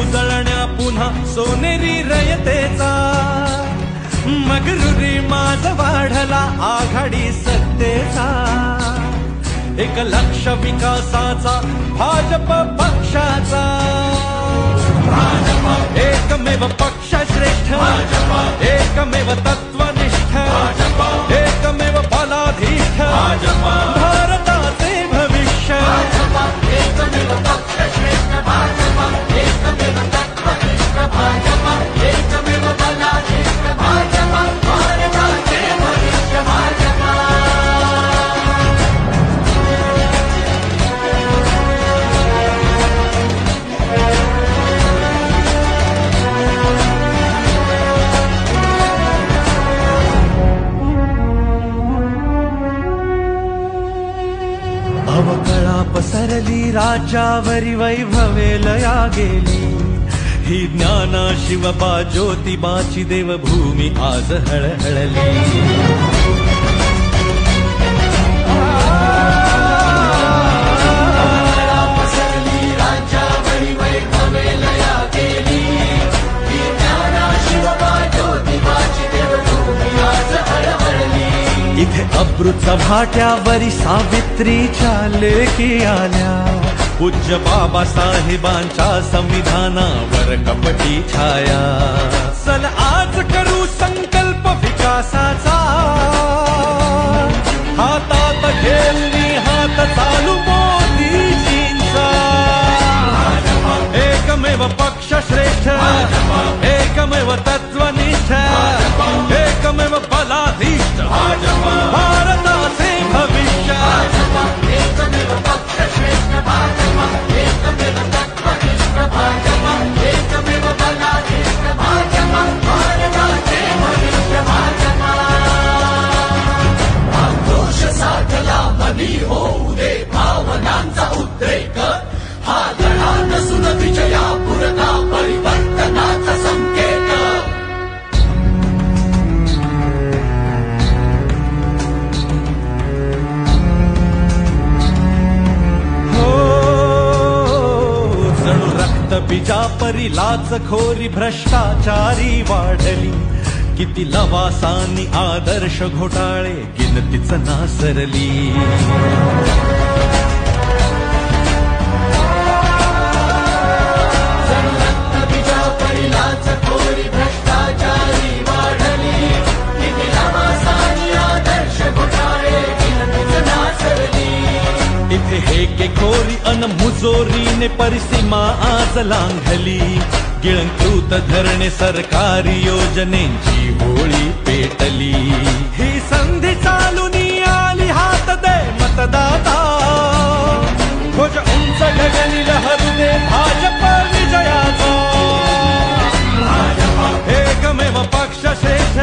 उजळण्या पुन्हा सोनेरी रयतेचा मगरुरी माज वाढला आघाडी सत्तेचा एक लक्ष विकासाचा भाजप पक्षाचा एकमेव पक्ष श्रेष्ठ एकमेव तत्वनिष्ठ एकमेव बलाधीष्ठ भारताचे भविष्य एकमेव पक्ष श्रेष्ठ भाजप एकमेव तत्वनिष्ठ भाजप एकमेव बलाधीष्ठ भाजप भारताचे भविष्य भाजप अवकळा पसरली राज्यावरी वैभवे लया गेली ही ज्ञाना शिवबा ज्योतिबाची देवभूमी आज हळहळली पसरली राज्यावरी वैभवे लया गेली ही ज्ञाना शिवबा ज्योतिबाची देवभूमी आज हळहळली इथे अब्रूचा भाट्यावरी सावित्रीच्या लेखी आल्या पूज्य बाबासाहेबांच्या संविधानावर कपटी छाया चल आज करू संकल्प विकासाचा हातात घेऊन हात चालू मोदीजींचा एकमेव पक्ष श्रेष्ठ एकमेव तत्वनिष्ठ एकमेव बलाधीष्ठ भारताचे भविष्य एकमेव पक्ष श्रेष्ठ भाजप एकमेव तत्वनिष्ठ भाजप एकमेव बलाधीष्ठ भाजप भारताचे भविष्य भाजप आक्रोश साधला मनी होऊ दे भावनांचा उद्रेक हा लढा नसून विजया पुरता परिवर्तनाचा संकेत बीजा परी लाचखोरी भ्रष्टाचारी वाढली किती लवासानी आदर्श घोटाळे गिनतीच नासरली बीजा परी लाचखोरी भ्रष्टाचारी वाढली किती लवासानी आदर्श घोटाळे गिनतीच नासरली इथे हेकेखोरी अन मुजोरीने परिसीमा आज लांघली गिळंकृत धरणे सरकारी योजनेची होळी पेटली ही संधी चालूनी आली हात दे मतदाता ध्वज उंच गगनी लहरू दे भाजप विजयाचा एकमेव पक्ष श्रेष्ठ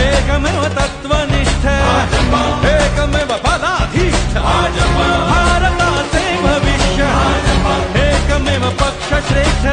एकमेव तत्वनिष्ठ एकमेव बलाधीष्ठ भारताचे भविष्य एकमेव पक्ष श्रेष्ठ